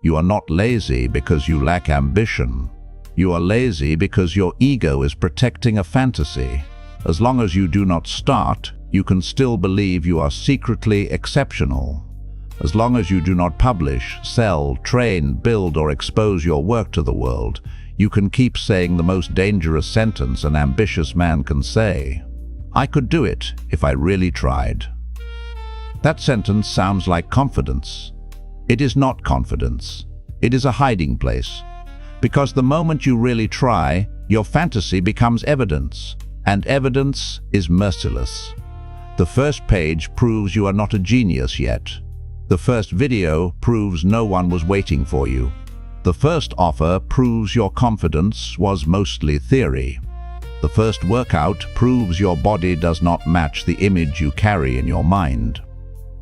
You are not lazy because you lack ambition. You are lazy because your ego is protecting a fantasy. As long as you do not start, you can still believe you are secretly exceptional. As long as you do not publish, sell, train, build, or expose your work to the world, you can keep saying the most dangerous sentence an ambitious man can say: "I could do it if I really tried." That sentence sounds like confidence. It is not confidence. It is a hiding place. Because the moment you really try, your fantasy becomes evidence, and evidence is merciless. The first page proves you are not a genius yet. The first video proves no one was waiting for you. The first offer proves your confidence was mostly theory. The first workout proves your body does not match the image you carry in your mind.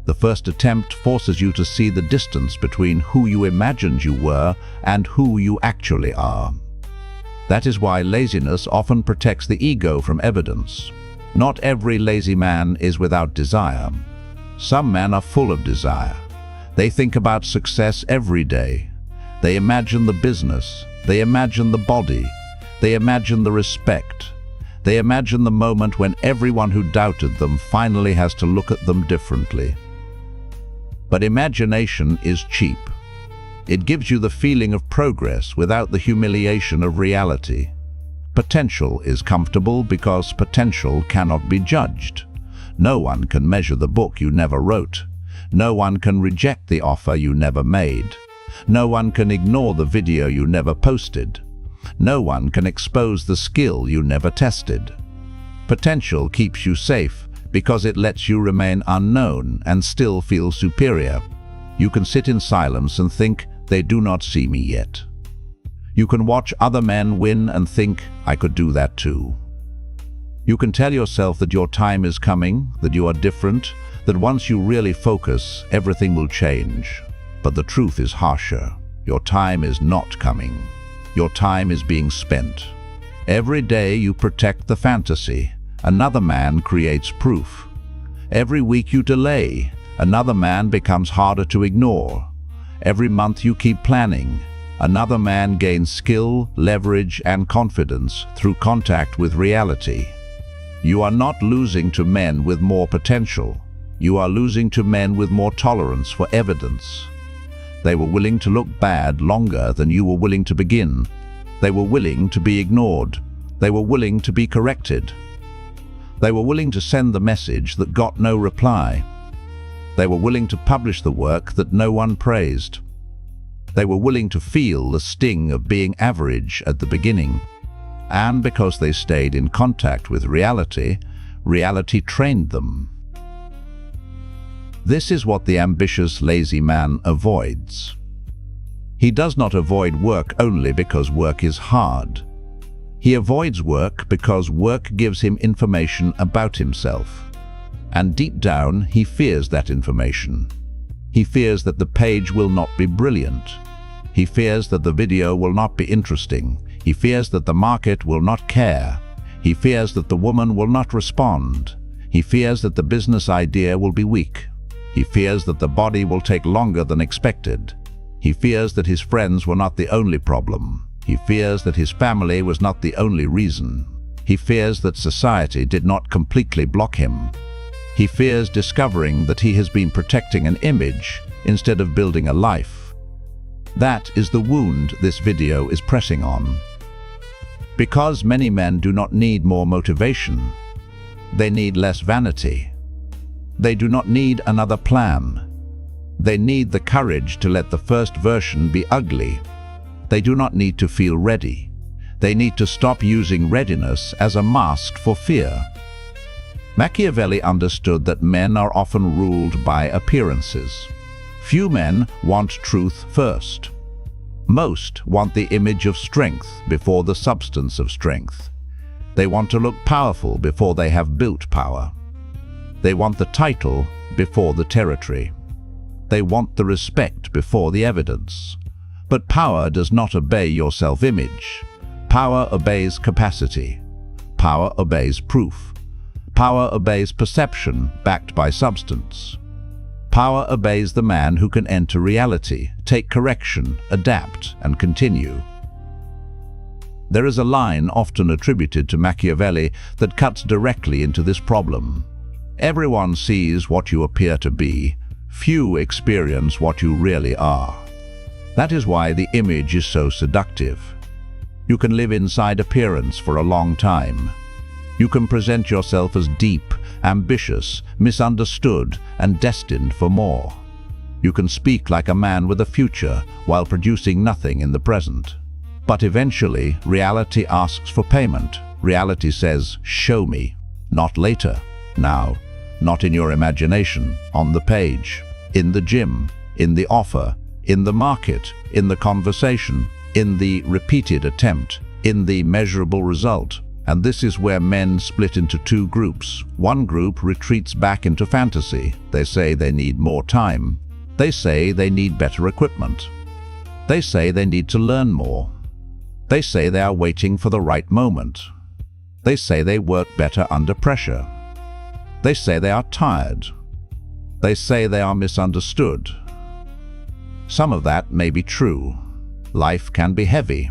The first attempt forces you to see the distance between who you imagined you were and who you actually are. That is why laziness often protects the ego from evidence. Not every lazy man is without desire. Some men are full of desire. They think about success every day. They imagine the business. They imagine the body. They imagine the respect. They imagine the moment when everyone who doubted them finally has to look at them differently. But imagination is cheap. It gives you the feeling of progress without the humiliation of reality. Potential is comfortable because potential cannot be judged. No one can measure the book you never wrote. No one can reject the offer you never made. No one can ignore the video you never posted. No one can expose the skill you never tested. Potential keeps you safe because it lets you remain unknown and still feel superior. You can sit in silence and think, "They do not see me yet." You can watch other men win and think, "I could do that too." You can tell yourself that your time is coming, that you are different, that once you really focus, everything will change. But the truth is harsher. Your time is not coming. Your time is being spent. Every day you protect the fantasy. Another man creates proof. Every week you delay. Another man becomes harder to ignore. Every month you keep planning. Another man gains skill, leverage, and confidence through contact with reality. You are not losing to men with more potential. You are losing to men with more tolerance for evidence. They were willing to look bad longer than you were willing to begin. They were willing to be ignored. They were willing to be corrected. They were willing to send the message that got no reply. They were willing to publish the work that no one praised. They were willing to feel the sting of being average at the beginning. And because they stayed in contact with reality, reality trained them. This is what the ambitious, lazy man avoids. He does not avoid work only because work is hard. He avoids work because work gives him information about himself. And deep down, he fears that information. He fears that the page will not be brilliant. He fears that the video will not be interesting. He fears that the market will not care. He fears that the woman will not respond. He fears that the business idea will be weak. He fears that the body will take longer than expected. He fears that his friends were not the only problem. He fears that his family was not the only reason. He fears that society did not completely block him. He fears discovering that he has been protecting an image instead of building a life. That is the wound this video is pressing on. Because many men do not need more motivation, they need less vanity. They do not need another plan. They need the courage to let the first version be ugly. They do not need to feel ready. They need to stop using readiness as a mask for fear. Machiavelli understood that men are often ruled by appearances. Few men want truth first. Most want the image of strength before the substance of strength. They want to look powerful before they have built power. They want the title before the territory. They want the respect before the evidence. But power does not obey your self-image. Power obeys capacity. Power obeys proof. Power obeys perception backed by substance. Power obeys the man who can enter reality, take correction, adapt, and continue. There is a line often attributed to Machiavelli that cuts directly into this problem. Everyone sees what you appear to be. Few experience what you really are. That is why the image is so seductive. You can live inside appearance for a long time. You can present yourself as deep, ambitious, misunderstood, and destined for more. You can speak like a man with a future while producing nothing in the present. But eventually, reality asks for payment. Reality says, "Show me." Not later, now. Not in your imagination, on the page, in the gym, in the offer, in the market, in the conversation, in the repeated attempt, in the measurable result. And this is where men split into two groups. One group retreats back into fantasy. They say they need more time. They say they need better equipment. They say they need to learn more. They say they are waiting for the right moment. They say they work better under pressure. They say they are tired. They say they are misunderstood. Some of that may be true. Life can be heavy.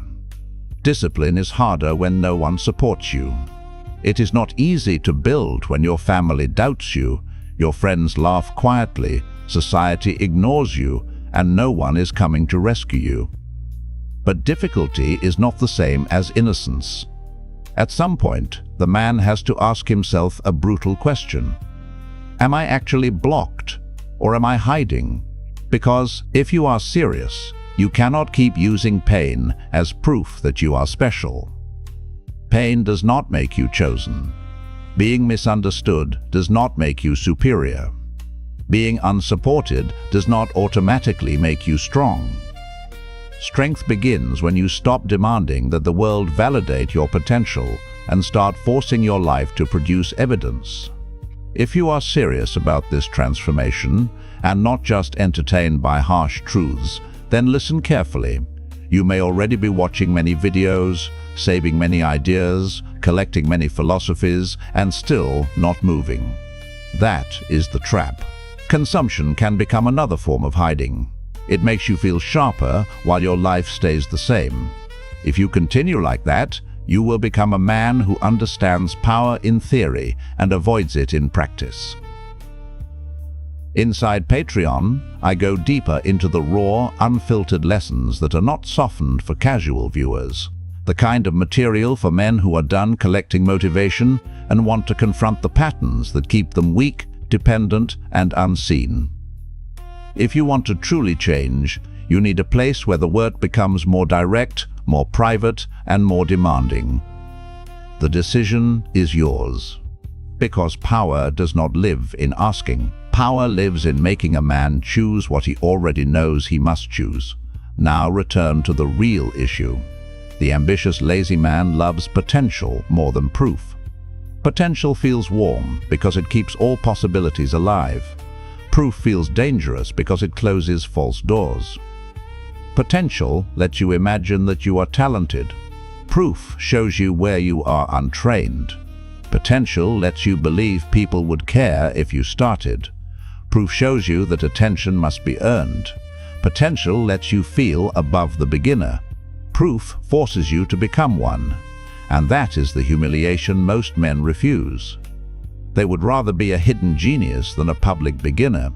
Discipline is harder when no one supports you. It is not easy to build when your family doubts you, your friends laugh quietly, society ignores you, and no one is coming to rescue you. But difficulty is not the same as innocence. At some point, the man has to ask himself a brutal question. Am I actually blocked, or am I hiding? Because if you are serious, you cannot keep using pain as proof that you are special. Pain does not make you chosen. Being misunderstood does not make you superior. Being unsupported does not automatically make you strong. Strength begins when you stop demanding that the world validate your potential and start forcing your life to produce evidence. If you are serious about this transformation and not just entertained by harsh truths, then listen carefully. You may already be watching many videos, saving many ideas, collecting many philosophies, and still not moving. That is the trap. Consumption can become another form of hiding. It makes you feel sharper while your life stays the same. If you continue like that, you will become a man who understands power in theory and avoids it in practice. Inside Patreon, I go deeper into the raw, unfiltered lessons that are not softened for casual viewers. The kind of material for men who are done collecting motivation and want to confront the patterns that keep them weak, dependent, and unseen. If you want to truly change, you need a place where the work becomes more direct, more private, and more demanding. The decision is yours. Because power does not live in asking. Power lives in making a man choose what he already knows he must choose. Now return to the real issue. The ambitious, lazy man loves potential more than proof. Potential feels warm because it keeps all possibilities alive. Proof feels dangerous because it closes false doors. Potential lets you imagine that you are talented. Proof shows you where you are untrained. Potential lets you believe people would care if you started. Proof shows you that attention must be earned. Potential lets you feel above the beginner. Proof forces you to become one. And that is the humiliation most men refuse. They would rather be a hidden genius than a public beginner.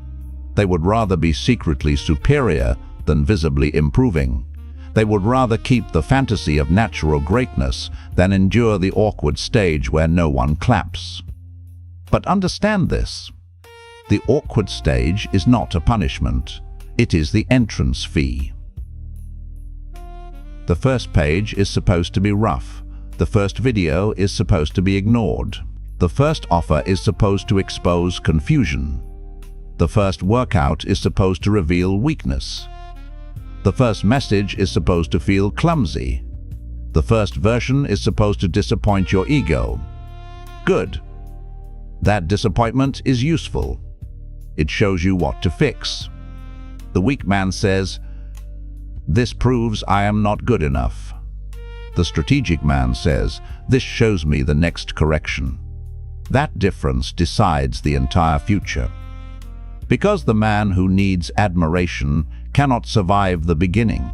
They would rather be secretly superior than visibly improving. They would rather keep the fantasy of natural greatness than endure the awkward stage where no one claps. But understand this. The awkward stage is not a punishment. It is the entrance fee. The first page is supposed to be rough. The first video is supposed to be ignored. The first offer is supposed to expose confusion. The first workout is supposed to reveal weakness. The first message is supposed to feel clumsy. The first version is supposed to disappoint your ego. Good. That disappointment is useful. It shows you what to fix. The weak man says, "This proves I am not good enough." The strategic man says, "This shows me the next correction." That difference decides the entire future. Because the man who needs admiration cannot survive the beginning.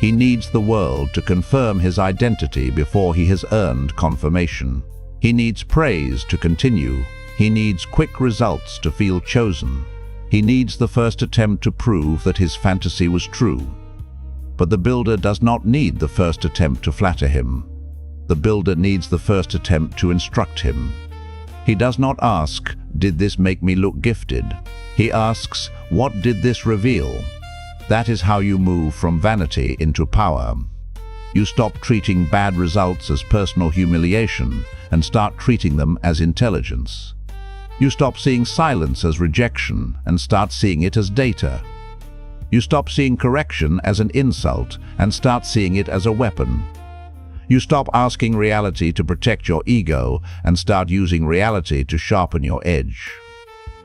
He needs the world to confirm his identity before he has earned confirmation. He needs praise to continue. He needs quick results to feel chosen. He needs the first attempt to prove that his fantasy was true. But the builder does not need the first attempt to flatter him. The builder needs the first attempt to instruct him. He does not ask, "Did this make me look gifted?" He asks, "What did this reveal?" That is how you move from vanity into power. You stop treating bad results as personal humiliation and start treating them as intelligence. You stop seeing silence as rejection and start seeing it as data. You stop seeing correction as an insult and start seeing it as a weapon. You stop asking reality to protect your ego and start using reality to sharpen your edge.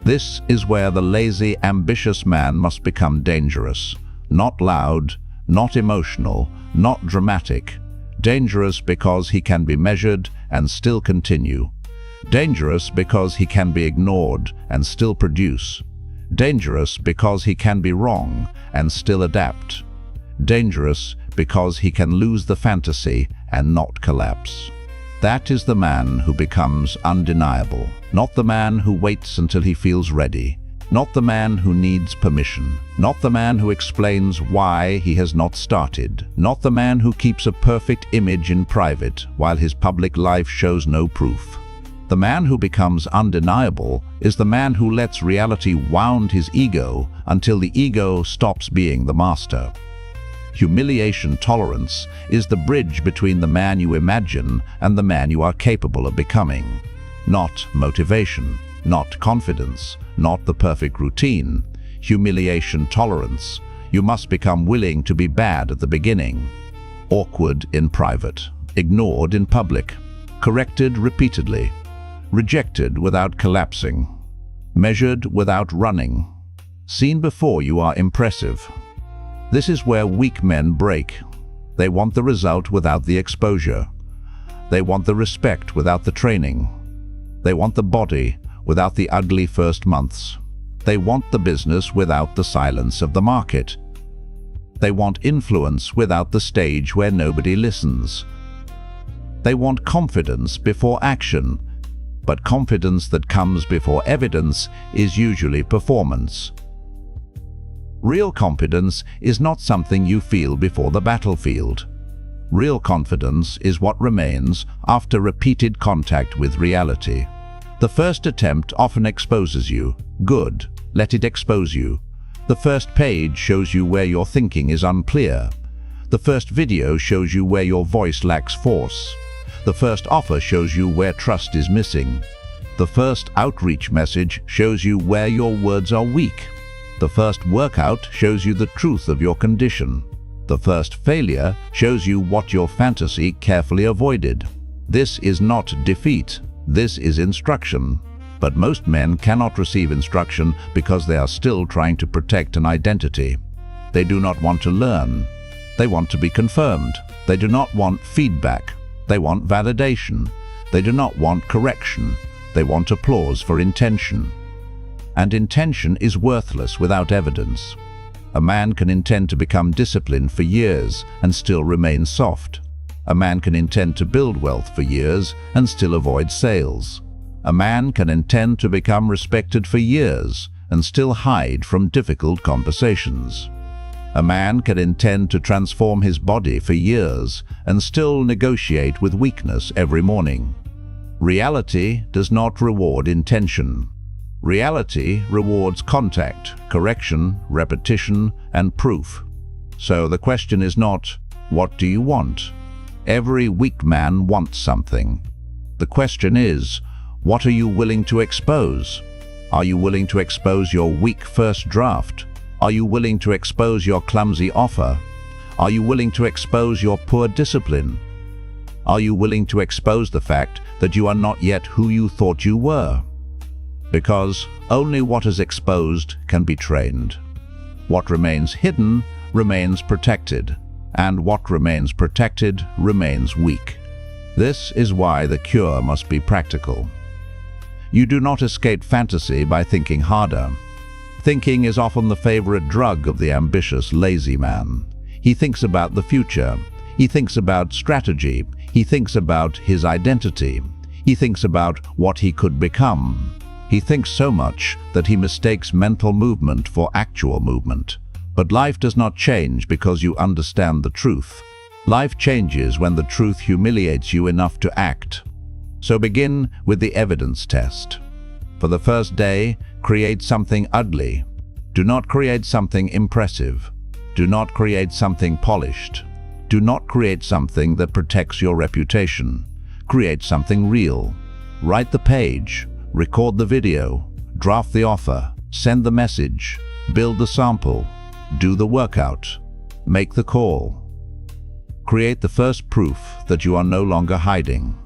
This is where the lazy, ambitious man must become dangerous. Not loud, not emotional, not dramatic. Dangerous because he can be measured and still continue. Dangerous because he can be ignored and still produce. Dangerous because he can be wrong and still adapt. Dangerous because he can lose the fantasy and not collapse. That is the man who becomes undeniable, not the man who waits until he feels ready, not the man who needs permission, not the man who explains why he has not started, not the man who keeps a perfect image in private while his public life shows no proof. The man who becomes undeniable is the man who lets reality wound his ego until the ego stops being the master. Humiliation tolerance is the bridge between the man you imagine and the man you are capable of becoming. Not motivation, not confidence, not the perfect routine. Humiliation tolerance. You must become willing to be bad at the beginning. Awkward in private, ignored in public, corrected repeatedly, rejected without collapsing, measured without running, seen before you are impressive. This is where weak men break. They want the result without the exposure. They want the respect without the training. They want the body without the ugly first months. They want the business without the silence of the market. They want influence without the stage where nobody listens. They want confidence before action, but confidence that comes before evidence is usually performance. Real confidence is not something you feel before the battlefield. Real confidence is what remains after repeated contact with reality. The first attempt often exposes you. Good, let it expose you. The first page shows you where your thinking is unclear. The first video shows you where your voice lacks force. The first offer shows you where trust is missing. The first outreach message shows you where your words are weak. The first workout shows you the truth of your condition. The first failure shows you what your fantasy carefully avoided. This is not defeat. This is instruction. But most men cannot receive instruction because they are still trying to protect an identity. They do not want to learn. They want to be confirmed. They do not want feedback. They want validation. They do not want correction. They want applause for intention. And intention is worthless without evidence. A man can intend to become disciplined for years and still remain soft. A man can intend to build wealth for years and still avoid sales. A man can intend to become respected for years and still hide from difficult conversations. A man can intend to transform his body for years and still negotiate with weakness every morning. Reality does not reward intention. Reality rewards contact, correction, repetition, and proof. So the question is not, what do you want? Every weak man wants something. The question is, what are you willing to expose? Are you willing to expose your weak first draft? Are you willing to expose your clumsy offer? Are you willing to expose your poor discipline? Are you willing to expose the fact that you are not yet who you thought you were? Because only what is exposed can be trained. What remains hidden remains protected, and what remains protected remains weak. This is why the cure must be practical. You do not escape fantasy by thinking harder. Thinking is often the favorite drug of the ambitious, lazy man. He thinks about the future. He thinks about strategy. He thinks about his identity. He thinks about what he could become. He thinks so much that he mistakes mental movement for actual movement. But life does not change because you understand the truth. Life changes when the truth humiliates you enough to act. So begin with the evidence test. For the first day, create something ugly. Do not create something impressive. Do not create something polished. Do not create something that protects your reputation. Create something real. Write the page, record the video, draft the offer, send the message, build the sample, do the workout, make the call. Create the first proof that you are no longer hiding.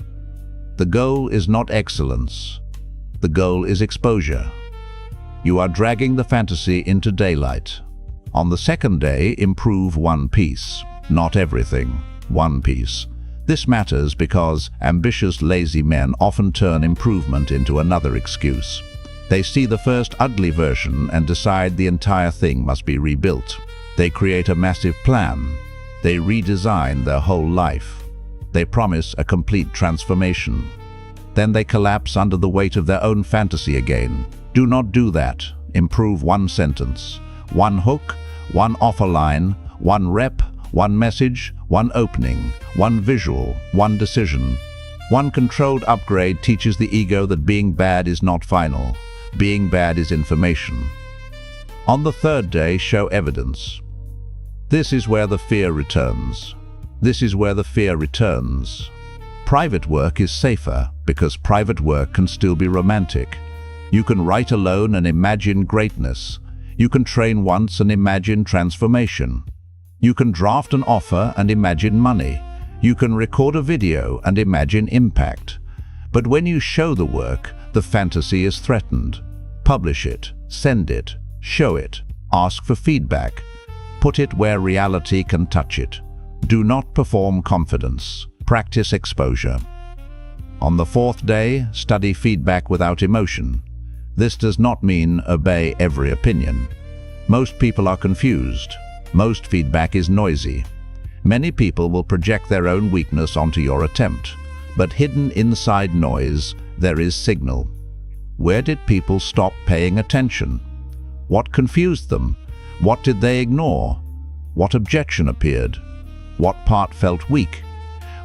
The goal is not excellence. The goal is exposure. You are dragging the fantasy into daylight. On the second day, improve one piece. Not everything. One piece. This matters because ambitious, lazy men often turn improvement into another excuse. They see the first ugly version and decide the entire thing must be rebuilt. They create a massive plan. They redesign their whole life. They promise a complete transformation. Then they collapse under the weight of their own fantasy again. Do not do that. Improve one sentence, one hook, one offer line, one rep, one message, one opening, one visual, one decision. One controlled upgrade teaches the ego that being bad is not final. Being bad is information. On the third day, show evidence. This is where the fear returns. This is where the fear returns. Private work is safer because private work can still be romantic. You can write alone and imagine greatness. You can train once and imagine transformation. You can draft an offer and imagine money. You can record a video and imagine impact. But when you show the work, the fantasy is threatened. Publish it, send it, show it, ask for feedback. Put it where reality can touch it. Do not perform confidence. Practice exposure. On the fourth day, study feedback without emotion. This does not mean obey every opinion. Most people are confused. Most feedback is noisy. Many people will project their own weakness onto your attempt, but hidden inside noise, there is signal. Where did people stop paying attention? What confused them? What did they ignore? What objection appeared? What part felt weak?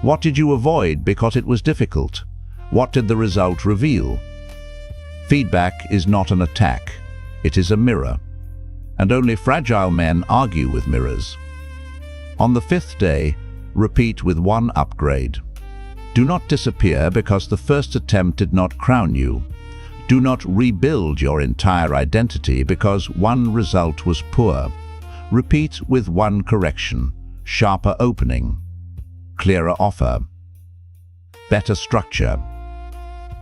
What did you avoid because it was difficult? What did the result reveal? Feedback is not an attack. It is a mirror. And only fragile men argue with mirrors. On the fifth day, repeat with one upgrade. Do not disappear because the first attempt did not crown you. Do not rebuild your entire identity because one result was poor. Repeat with one correction, sharper opening, clearer offer, better structure,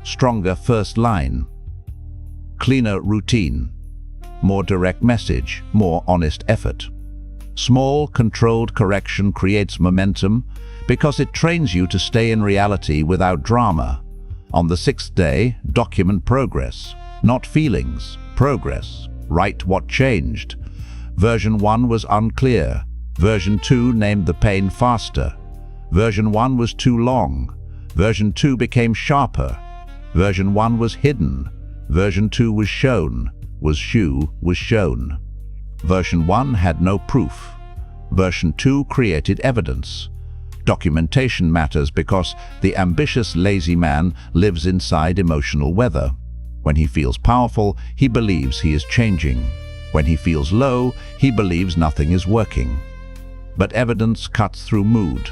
stronger first line, cleaner routine, more direct message, more honest effort. Small, controlled correction creates momentum because it trains you to stay in reality without drama. On the sixth day, document progress, not feelings, progress. Write what changed. Version 1 was unclear. Version 2 named the pain faster. Version 1 was too long. Version 2 became sharper. Version 1 was hidden. Version 2 was shown. Was shown. Version 1 had no proof. Version 2 created evidence. Documentation matters because the ambitious, lazy man lives inside emotional weather. When he feels powerful, he believes he is changing. When he feels low, he believes nothing is working. But evidence cuts through mood.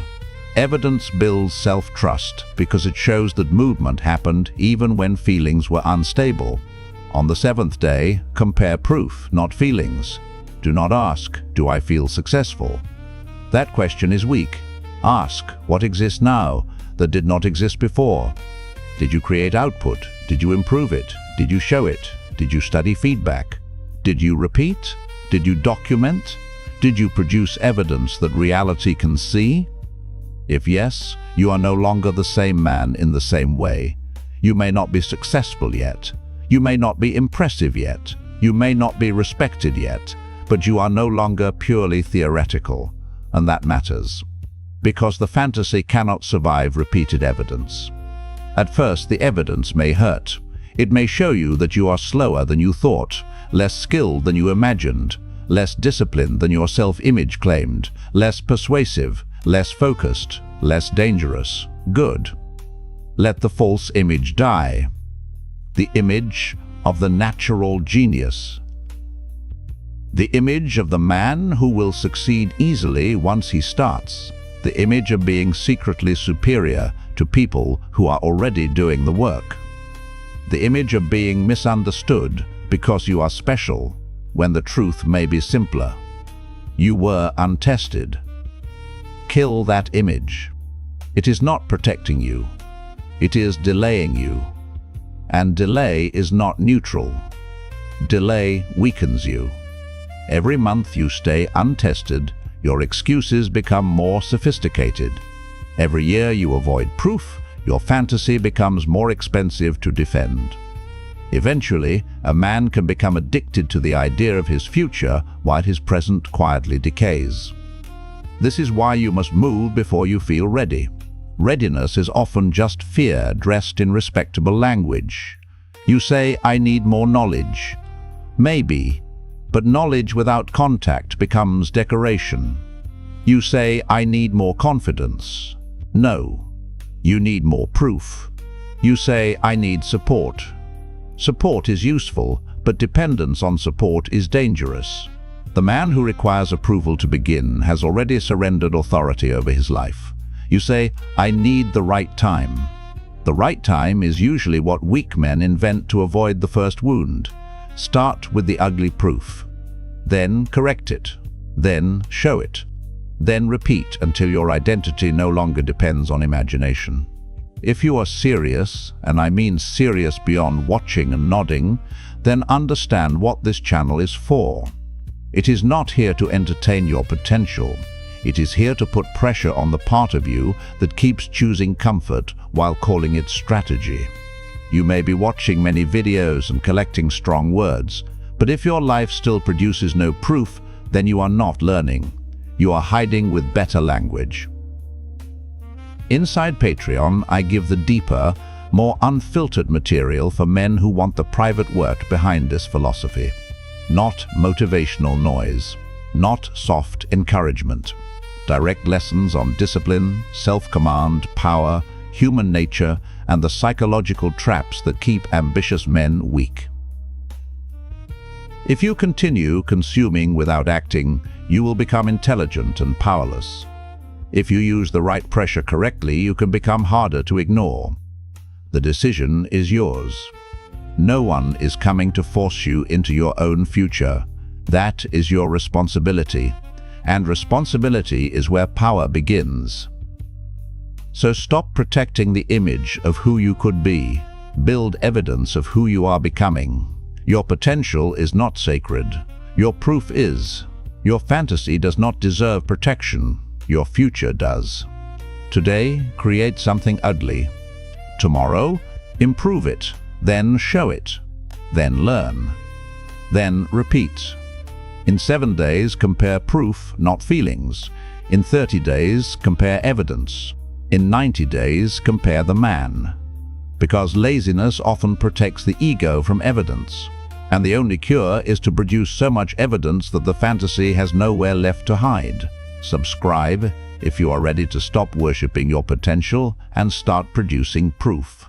Evidence builds self-trust because it shows that movement happened even when feelings were unstable. On the seventh day, compare proof, not feelings. Do not ask, do I feel successful? That question is weak. Ask, what exists now that did not exist before? Did you create output? Did you improve it? Did you show it? Did you study feedback? Did you repeat? Did you document? Did you produce evidence that reality can see? If yes, you are no longer the same man in the same way. You may not be successful yet. You may not be impressive yet. You may not be respected yet, but you are no longer purely theoretical, and that matters, because the fantasy cannot survive repeated evidence. At first, the evidence may hurt. It may show you that you are slower than you thought, less skilled than you imagined, less disciplined than your self-image claimed, less persuasive, less focused, less dangerous. Good. Let the false image die. The image of the natural genius. The image of the man who will succeed easily once he starts. The image of being secretly superior to people who are already doing the work. The image of being misunderstood because you are special, when the truth may be simpler. You were untested. Kill that image. It is not protecting you. It is delaying you. And delay is not neutral. Delay weakens you. Every month you stay untested, your excuses become more sophisticated. Every year you avoid proof, your fantasy becomes more expensive to defend. Eventually, a man can become addicted to the idea of his future while his present quietly decays. This is why you must move before you feel ready. Readiness is often just fear dressed in respectable language. You say, "I need more knowledge." Maybe, but knowledge without contact becomes decoration. You say, "I need more confidence." No, you need more proof. You say, "I need support." Support is useful, but dependence on support is dangerous. The man who requires approval to begin has already surrendered authority over his life. You say, "I need the right time." The right time is usually what weak men invent to avoid the first wound. Start with the ugly proof. Then correct it. Then show it. Then repeat until your identity no longer depends on imagination. If you are serious, and I mean serious beyond watching and nodding, then understand what this channel is for. It is not here to entertain your potential. It is here to put pressure on the part of you that keeps choosing comfort while calling it strategy. You may be watching many videos and collecting strong words, but if your life still produces no proof, then you are not learning. You are hiding with better language. Inside Patreon, I give the deeper, more unfiltered material for men who want the private work behind this philosophy. Not motivational noise, not soft encouragement. Direct lessons on discipline, self-command, power, human nature, and the psychological traps that keep ambitious men weak. If you continue consuming without acting, you will become intelligent and powerless. If you use the right pressure correctly, you can become harder to ignore. The decision is yours. No one is coming to force you into your own future. That is your responsibility. And responsibility is where power begins. So stop protecting the image of who you could be. Build evidence of who you are becoming. Your potential is not sacred. Your proof is. Your fantasy does not deserve protection. Your future does. Today, create something ugly. Tomorrow, improve it. Then show it. Then learn. Then repeat. In 7 days, compare proof, not feelings. In 30 days, compare evidence. In 90 days, compare the man. Because laziness often protects the ego from evidence. And the only cure is to produce so much evidence that the fantasy has nowhere left to hide. Subscribe if you are ready to stop worshipping your potential and start producing proof.